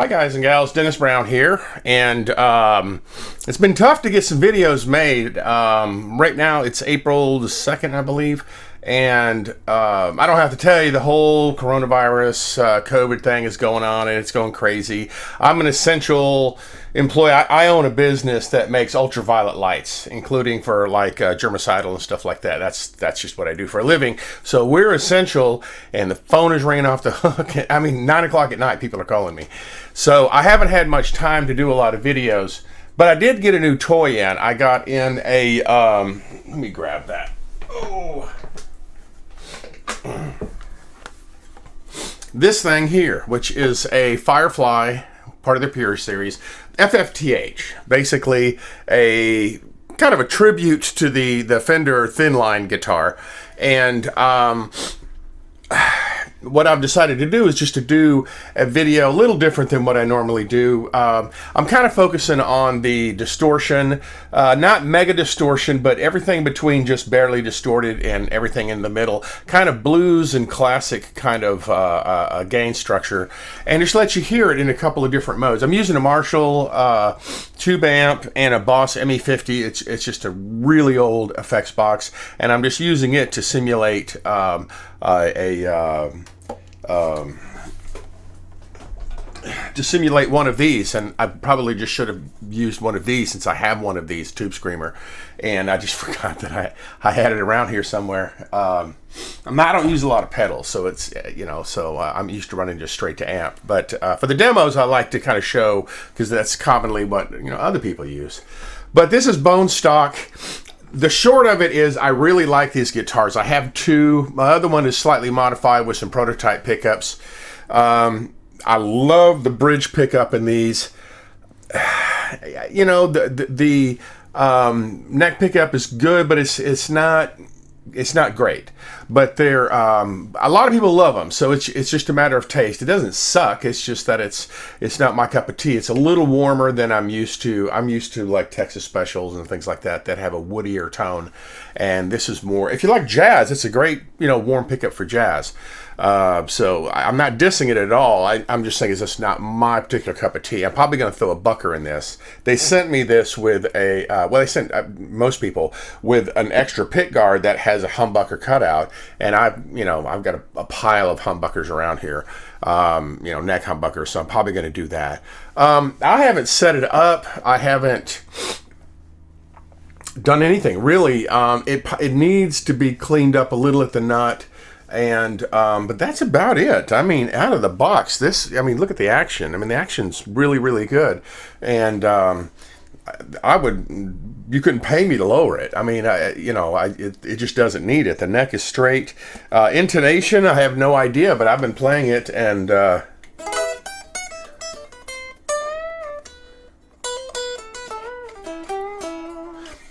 Hi guys and gals, Dennis Brown here, and it's been tough to get some videos made. Right now it's April the 2nd, I believe, and I don't have to tell you the whole coronavirus COVID thing is going on and it's going crazy. I'm an essential employee. I own a business that makes ultraviolet lights, including for like germicidal and stuff like that. That's just what I do for a living. So we're essential, and the phone is ringing off the hook. I mean, 9 o'clock at night, people are calling me. So I haven't had much time to do a lot of videos, but I did get a new toy in. I got in a, let me grab that. Oh. This thing here, which is a Firefly, part of the Pure series, FFTH, basically a kind of a tribute to the Fender Thinline guitar. And what I've decided to do is just to do a video a little different than what I normally do. I'm kind of focusing on the distortion, not mega distortion, but everything between just barely distorted and everything in the middle, kind of blues and classic kind of gain structure, and just let you hear it in a couple of different modes. I'm using a Marshall tube amp and a Boss ME50. It's just a really old effects box, and I'm just using it to simulate to simulate one of these, and I probably just should have used one of these since I have one of these, Tube Screamer, and I just forgot that I had it around here somewhere. I don't use a lot of pedals, so it's so I'm used to running just straight to amp. But for the demos, I like to kind of show, because that's commonly what other people use. But this is bone stock. The short of it is I really like these guitars. I have two. My other one is slightly modified with some prototype pickups. I love the bridge pickup in these. The neck pickup is good, but it's not great. But they're a lot of people love them, so it's just a matter of taste. It doesn't suck. It's just that it's not my cup of tea. It's a little warmer than I'm used to. I'm used to like Texas Specials and things like that have a woodier tone, and this is more. If you like jazz, it's a great warm pickup for jazz. So I'm not dissing it at all. I'm just saying it's just not my particular cup of tea. I'm probably going to throw a bucker in this. They sent me this with a, they sent most people with an extra pick guard that has a humbucker cutout. And I've got a pile of humbuckers around here, neck humbuckers. So I'm probably going to do that. I haven't set it up. I haven't done anything really. It needs to be cleaned up a little at the nut. And but that's about it. I mean, out of the box, look at the action. I mean, the action's really, really good. And you couldn't pay me to lower it. I mean, it just doesn't need it. The neck is straight. Intonation, I have no idea, but I've been playing it, and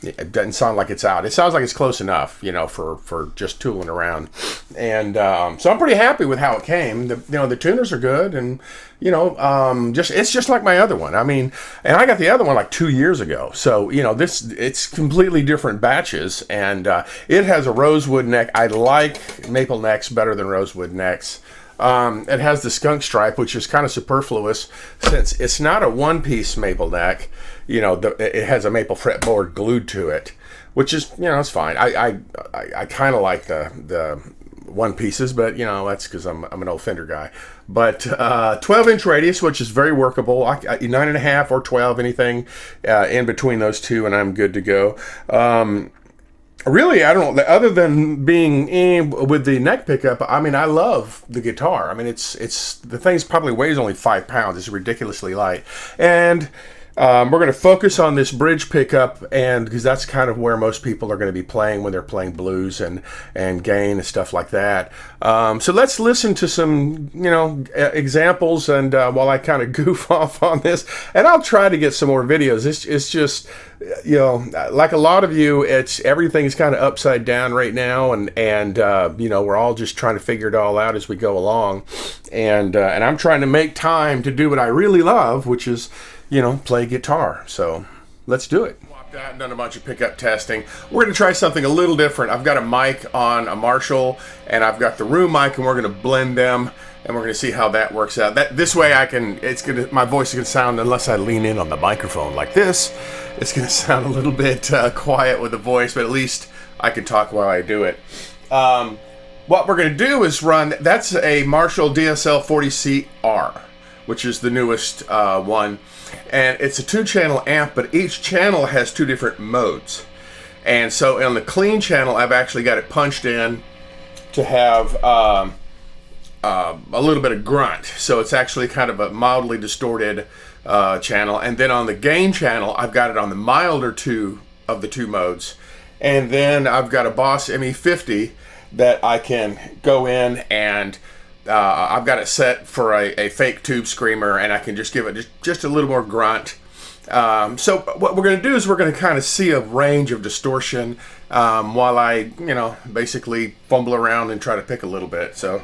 it doesn't sound like it's out. It sounds like it's close enough, for just tooling around. And so I'm pretty happy with how it came. The tuners are good, and it's just like my other one. I mean, and I got the other one like 2 years ago. So it's completely different batches, and it has a rosewood neck. I like maple necks better than rosewood necks. It has the skunk stripe, which is kind of superfluous since it's not a one-piece maple neck. It has a maple fretboard glued to it, which is, it's fine. I kind of like the one pieces, but that's because I'm an old Fender guy. But 12-inch radius, which is very workable. 9.5 or 12, anything in between those two, and I'm good to go. Really, I don't know, other than being with the neck pickup, I mean, I love the guitar. I mean, the thing's probably weighs only 5 pounds. It's ridiculously light. And we're going to focus on this bridge pickup, and because that's kind of where most people are going to be playing when they're playing blues and gain and stuff like that. So let's listen to some examples, and while I kind of goof off on this, and I'll try to get some more videos. It's just like a lot of you, everything's kind of upside down right now, and we're all just trying to figure it all out as we go along, and I'm trying to make time to do what I really love, which is play guitar. So let's do it. I've done a bunch of pickup testing. We're going to try something a little different. I've got a mic on a Marshall, and I've got the room mic, and we're going to blend them, and we're going to see how that works out. This way my voice is going to sound, unless I lean in on the microphone like this, it's going to sound a little bit quiet with the voice, but at least I can talk while I do it. What we're going to do is that's a Marshall DSL 40C-R, which is the newest one. And it's a 2-channel amp, but each channel has 2 different modes. And so on the clean channel, I've actually got it punched in to have a little bit of grunt. So it's actually kind of a mildly distorted channel. And then on the gain channel, I've got it on the milder of the 2 modes. And then I've got a Boss ME50 that I can go in and I've got it set for a fake tube screamer, and I can just give it just a little more grunt. So what we're going to do is we're going to kind of see a range of distortion while I, basically fumble around and try to pick a little bit. So.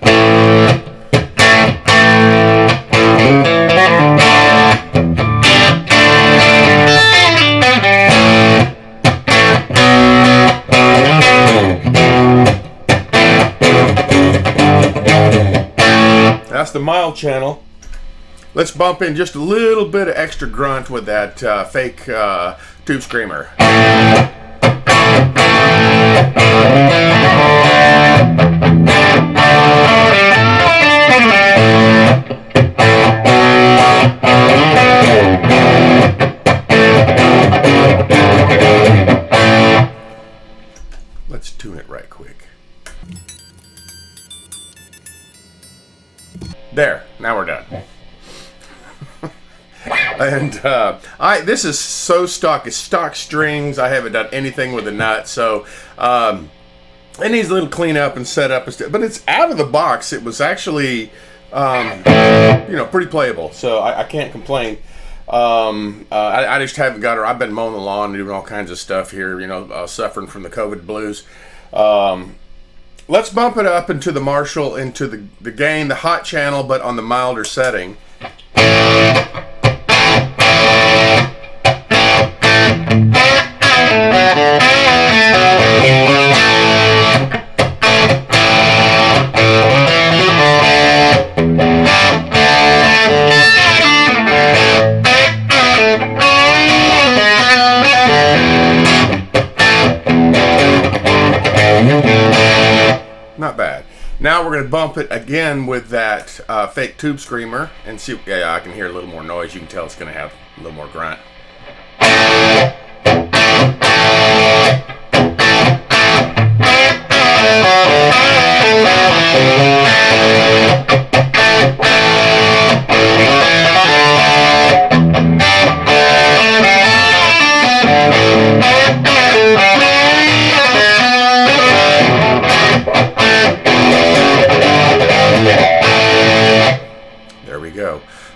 That's the mild channel. Let's bump in just a little bit of extra grunt with that fake tube screamer. Let's tune it right quick. There, now we're done. And this is so stock. It's stock strings. I haven't done anything with the nut, so it needs a little cleanup and setup. But it's out of the box. It was actually, pretty playable. So I can't complain. I just haven't got her. I've been mowing the lawn and doing all kinds of stuff here. Suffering from the COVID blues. Let's bump it up into the Marshall, into the gain, the hot channel, but on the milder setting. Not bad. Now we're going to bump it again with that fake tube screamer and see. Yeah, I can hear a little more noise. You can tell it's going to have a little more grunt.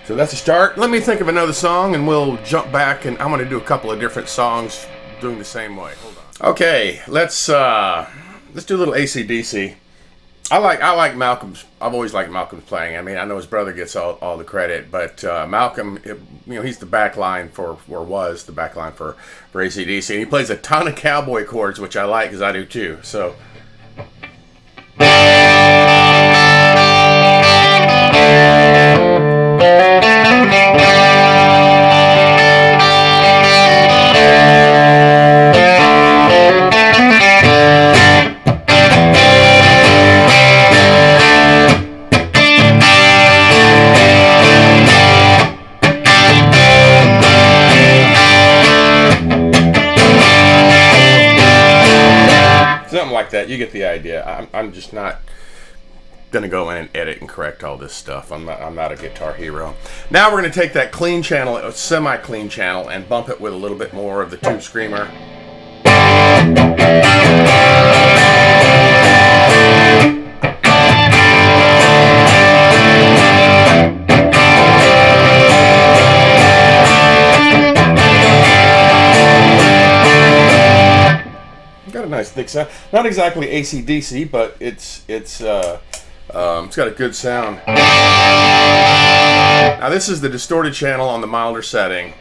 So that's a start. Let me think of another song and we'll jump back, and I'm going to do a couple of different songs doing the same way. Hold on. Okay, let's do a little AC/DC. I like Malcolm's. I've always liked Malcolm's playing. I mean, I know his brother gets all the credit, but Malcolm, he's the backline was the backline for AC/DC, and he plays a ton of cowboy chords, which I like because I do too. So. Something like that. You get the idea. I'm just not gonna go in and edit and correct all this stuff. I'm not a guitar hero. Now we're gonna take that clean channel, a semi-clean channel, and bump it with a little bit more of the tube screamer. Got a nice thick sound. Not exactly AC/DC, but it's got a good sound. Now this is the distorted channel on the milder setting.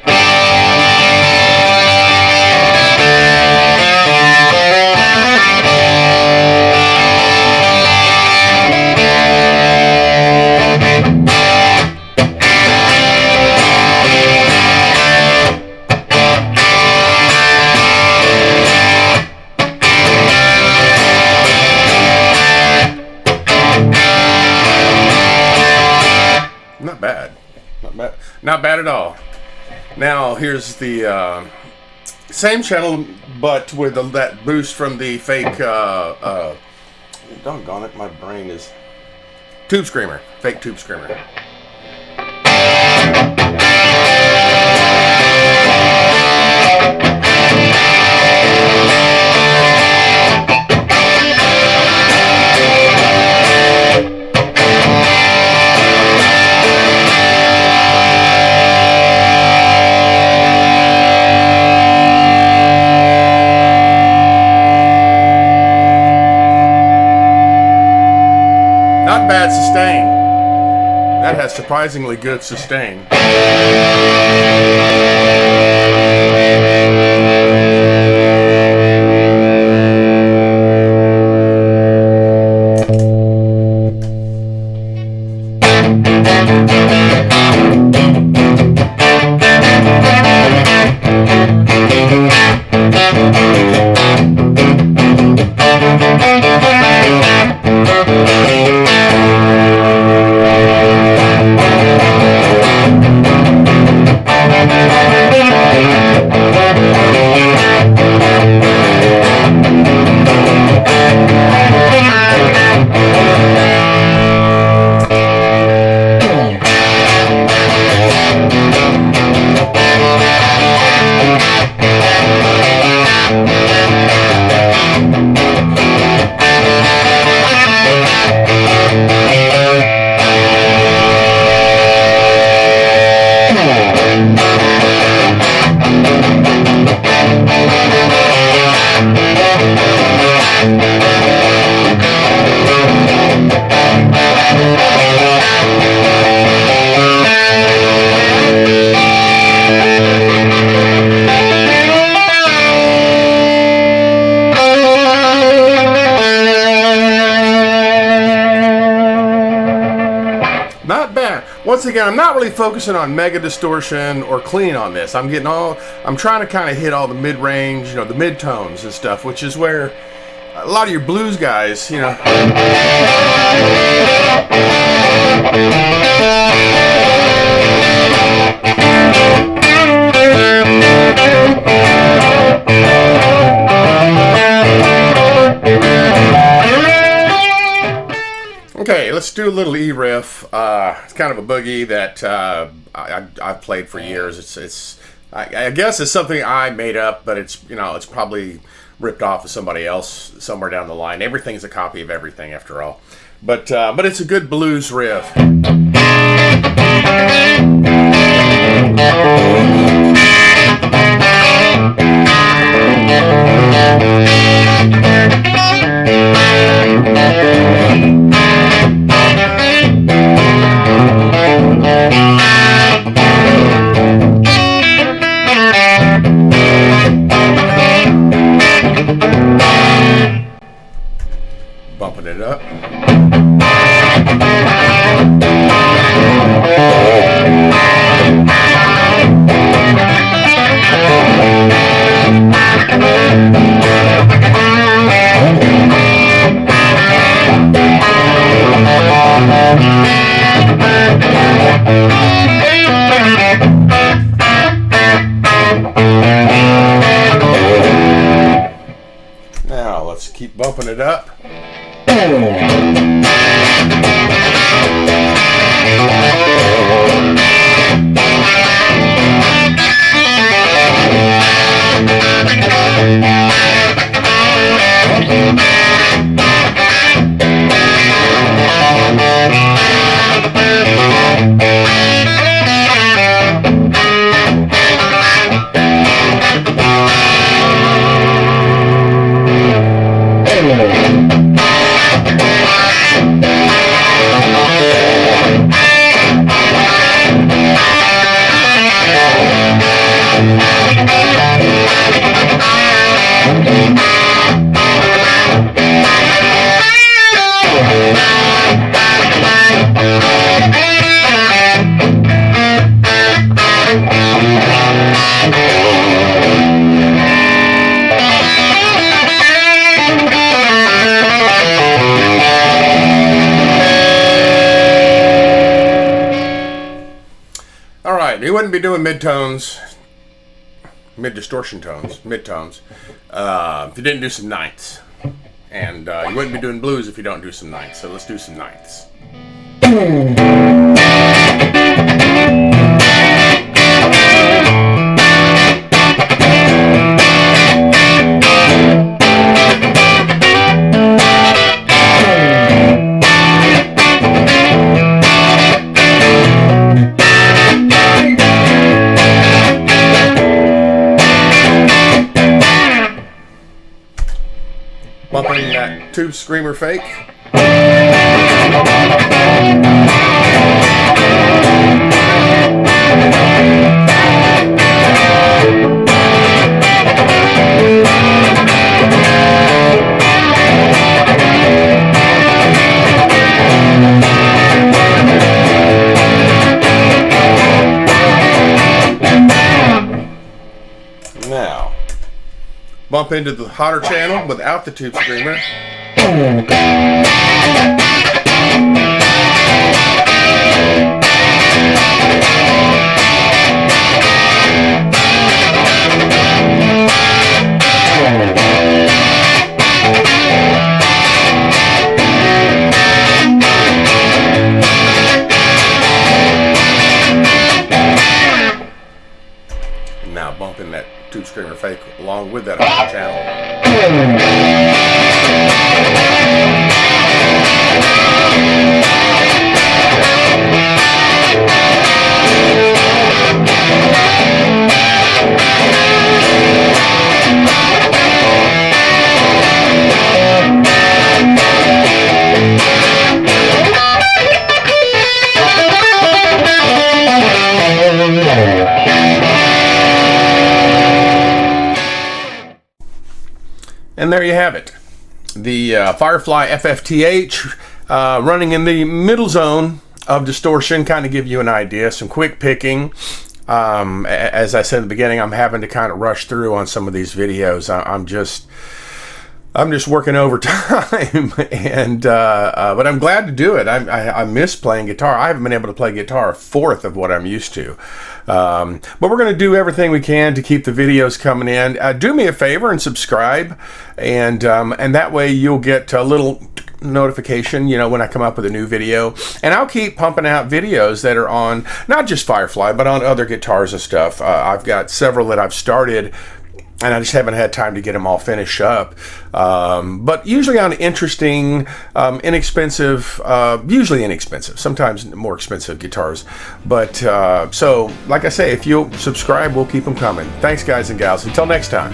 Not bad. Not bad. Not bad at all. Now here's the same channel, but with that boost from the fake. Doggone it, my brain is Tube Screamer. Fake Tube Screamer. Not bad sustain. That has surprisingly good sustain. Not bad. Once again, I'm not really focusing on mega distortion or clean on this. I'm trying to kind of hit all the mid-range, the mid-tones and stuff, which is where a lot of your blues guys, Okay, let's do a little E riff. It's kind of a boogie that I've played for years. I guess it's something I made up, but it's probably ripped off of somebody else somewhere down the line. Everything's a copy of everything, after all. But it's a good blues riff. Bumping it up. Now let's keep bumping it up. You wouldn't be doing midtones, mid-distortion tones, midtones, if you didn't do some ninths. And you wouldn't be doing blues if you don't do some ninths. So let's do some ninths. Bumping that tube screamer fake. Now, bump into the hotter channel without the tube screamer. Now bumping that tube screamer fake along with that hotter channel. And there you have it. The Firefly FFTH running in the middle zone of distortion, kind of give you an idea, some quick picking. As I said in the beginning, I'm having to kind of rush through on some of these videos. I'm just working overtime, and but I'm glad to do it. I miss playing guitar. I haven't been able to play guitar a fourth of what I'm used to. But we're going to do everything we can to keep the videos coming in. Do me a favor and subscribe, and that way you'll get a little notification, you know, when I come up with a new video. And I'll keep pumping out videos that are on not just Firefly, but on other guitars and stuff. I've got several that I've started, and I just haven't had time to get them all finished up. But usually on interesting, inexpensive, usually inexpensive, sometimes more expensive guitars. But so, like I say, if you'll subscribe, we'll keep them coming. Thanks, guys and gals. Until next time.